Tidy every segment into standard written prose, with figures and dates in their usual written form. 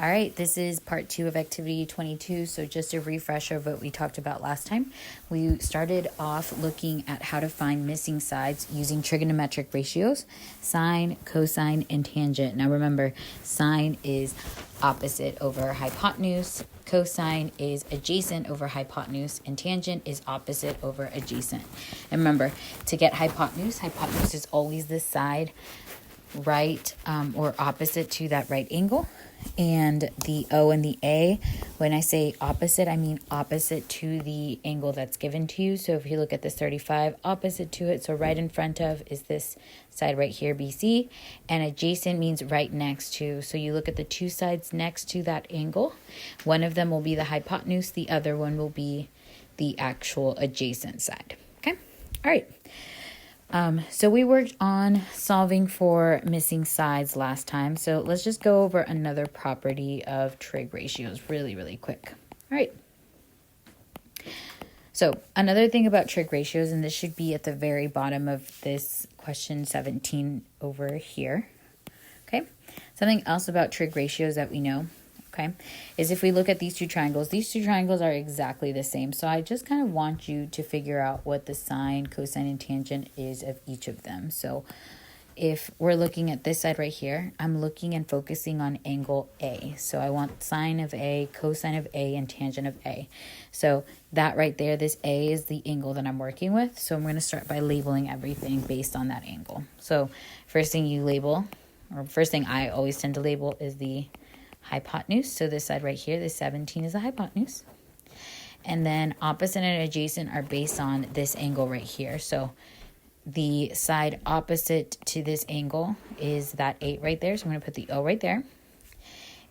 All right, this is part 2 of activity 22. So just a refresher of what we talked about last time. We started off looking at how to find missing sides using trigonometric ratios, sine, cosine, and tangent. Now remember, sine is opposite over hypotenuse, cosine is adjacent over hypotenuse, and tangent is opposite over adjacent. And remember, to get hypotenuse is always this side right or opposite to that right angle. And the O and the A, when I say opposite, I mean opposite to the angle that's given to you. So if you look at this 35, opposite to it, so right in front of is this side right here, BC, and adjacent means right next to. So you look at the two sides next to that angle. One of them will be the hypotenuse, the other one will be the actual adjacent side. Okay, all right. So we worked on solving for missing sides last time. So let's just go over another property of trig ratios really quick. All right. So another thing about trig ratios, and this should be at the very bottom of this question 17 over here. Okay. Something else about trig ratios that we know, okay, is if we look at these two triangles are exactly the same. So I just kind of want you to figure out what the sine, cosine, and tangent is of each of them. So if we're looking at this side right here, I'm looking and focusing on angle A. So I want sine of A, cosine of A, and tangent of A. So that right there, this A is the angle that I'm working with. So I'm going to start by labeling everything based on that angle. So first thing you label, or first thing I always tend to label, is the hypotenuse. So this side right here, this 17 is the hypotenuse. And then opposite and adjacent are based on this angle right here. So the side opposite to this angle is that 8 right there. So I'm going to put the O right there.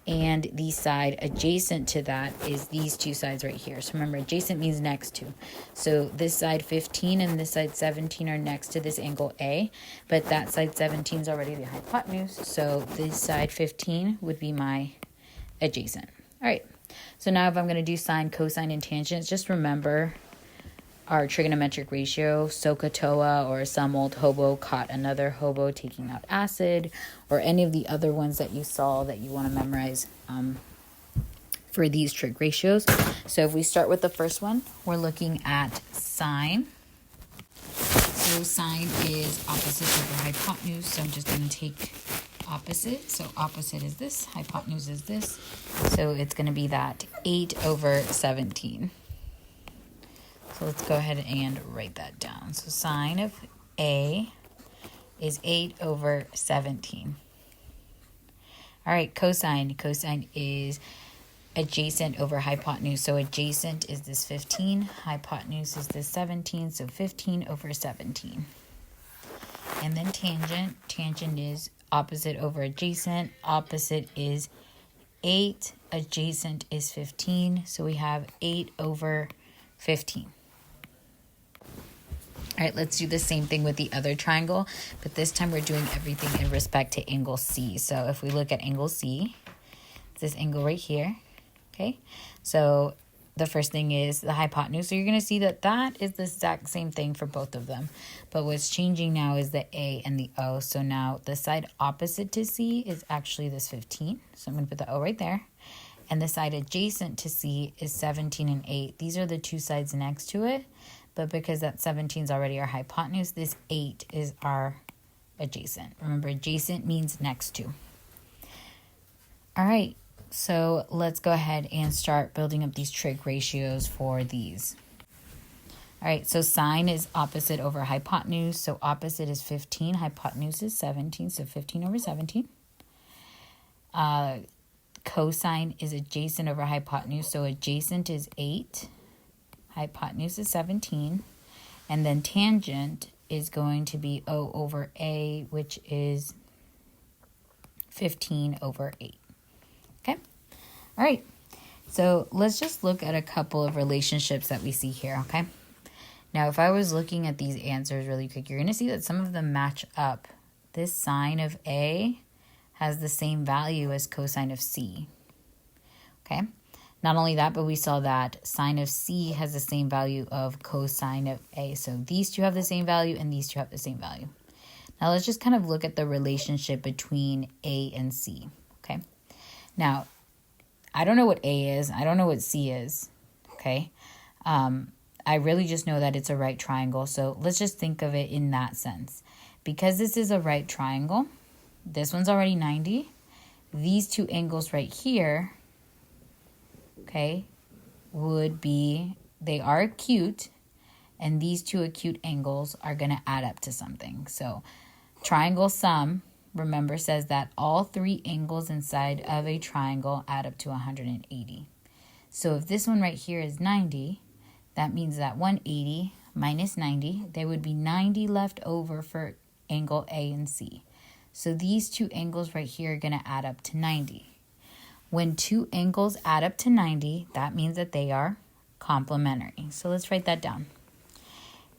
And the side adjacent to that is these two sides right here. So remember, adjacent means next to. So this side 15 and this side 17 are next to this angle A, but that side 17 is already the hypotenuse. So this side 15 would be my adjacent. All right. So now if I'm going to do sine, cosine, and tangents, just remember our trigonometric ratio, SOHCAHTOA, or some old hobo caught another hobo taking out acid, or any of the other ones that you saw that you want to memorize for these trig ratios. So if we start with the first one, we're looking at sine. So sine is opposite over hypotenuse, so I'm just going to take opposite. So opposite is this, hypotenuse is this. So it's going to be that 8 over 17. So let's go ahead and write that down. So sine of A is 8 over 17. All right, cosine. Cosine is adjacent over hypotenuse. So adjacent is this 15. Hypotenuse is this 17. So 15 over 17. And then tangent. Tangent is opposite over adjacent. Opposite is 8. Adjacent is 15. So we have 8 over 15. All right, let's do the same thing with the other triangle, but this time we're doing everything in respect to angle C. So if we look at angle C, it's this angle right here, okay? So the first thing is the hypotenuse. So you're going to see that that is the exact same thing for both of them. But what's changing now is the A and the O. So now the side opposite to C is actually this 15. So I'm going to put the O right there. And the side adjacent to C is 17 and 8. These are the two sides next to it. But because that 17 is already our hypotenuse, this 8 is our adjacent. Remember, adjacent means next to. All right, so let's go ahead and start building up these trig ratios for these. All right, so sine is opposite over hypotenuse. So opposite is 15, hypotenuse is 17, so 15 over 17. Cosine is adjacent over hypotenuse, so adjacent is 8. Hypotenuse is 17, and then tangent is going to be O over A, which is 15 over 8. Okay? All right. So let's just look at a couple of relationships that we see here, okay? Now, if I was looking at these answers really quick, you're going to see that some of them match up. This sine of A has the same value as cosine of C, okay? Not only that, but we saw that sine of C has the same value of cosine of A. So these two have the same value and these two have the same value. Now let's just kind of look at the relationship between A and C, okay? Now, I don't know what A is. I don't know what C is. Okay. I really just know that it's a right triangle. So let's just think of it in that sense. Because this is a right triangle, this one's already 90. These two angles right here, okay, would be, they are acute, and these two acute angles are going to add up to something. So triangle sum, remember, says that all three angles inside of a triangle add up to 180. So if this one right here is 90, that means that 180 minus 90, there would be 90 left over for angle A and C. So these two angles right here are going to add up to 90. When two angles add up to 90, that means that they are complementary. So let's write that down.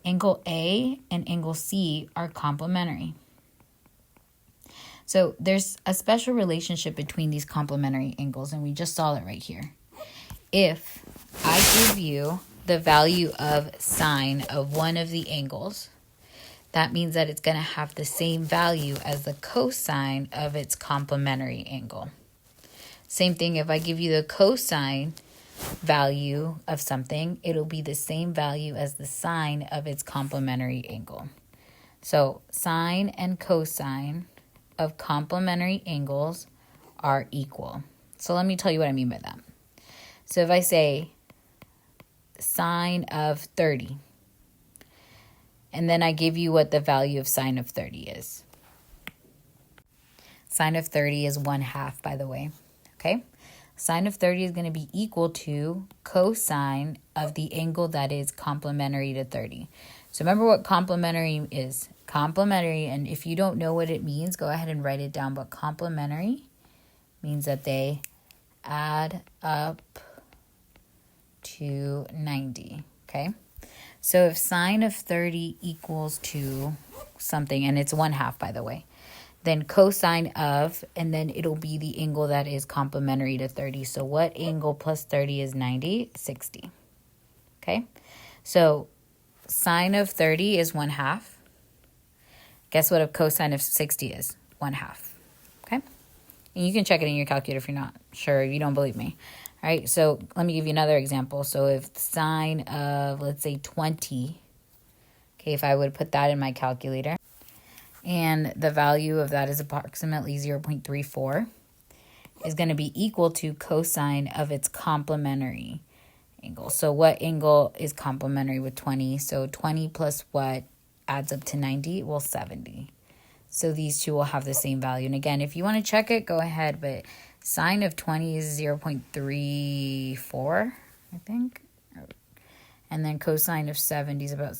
Angle A and angle C are complementary. So there's a special relationship between these complementary angles, and we just saw it right here. If I give you the value of sine of one of the angles, that means that it's going to have the same value as the cosine of its complementary angle. Same thing, if I give you the cosine value of something, it'll be the same value as the sine of its complementary angle. So sine and cosine of complementary angles are equal. So let me tell you what I mean by that. So if I say sine of 30, and then I give you what the value of sine of 30 is. Sine of 30 is 1/2, by the way. Okay? Sine of 30 is going to be equal to cosine of the angle that is complementary to 30. So remember what complementary is. Complementary, and if you don't know what it means, go ahead and write it down. But complementary means that they add up to 90. Okay? So if sine of 30 equals to something, and it's 1/2, by the way, then cosine of, and then it'll be the angle that is complementary to 30. So what angle plus 30 is 90? 60. Okay? So sine of 30 is 1/2. Guess what a cosine of 60 is? 1/2. Okay? And you can check it in your calculator if you're not sure, if you don't believe me. All right, so let me give you another example. So if sine of, let's say, 20, okay, if I would put that in my calculator, and the value of that is approximately 0.34, is going to be equal to cosine of its complementary angle. So what angle is complementary with 20? So 20 plus what adds up to 90? Well, 70. So these two will have the same value. And again, if you want to check it, go ahead. But sine of 20 is 0.34, I think. And then cosine of 70 is about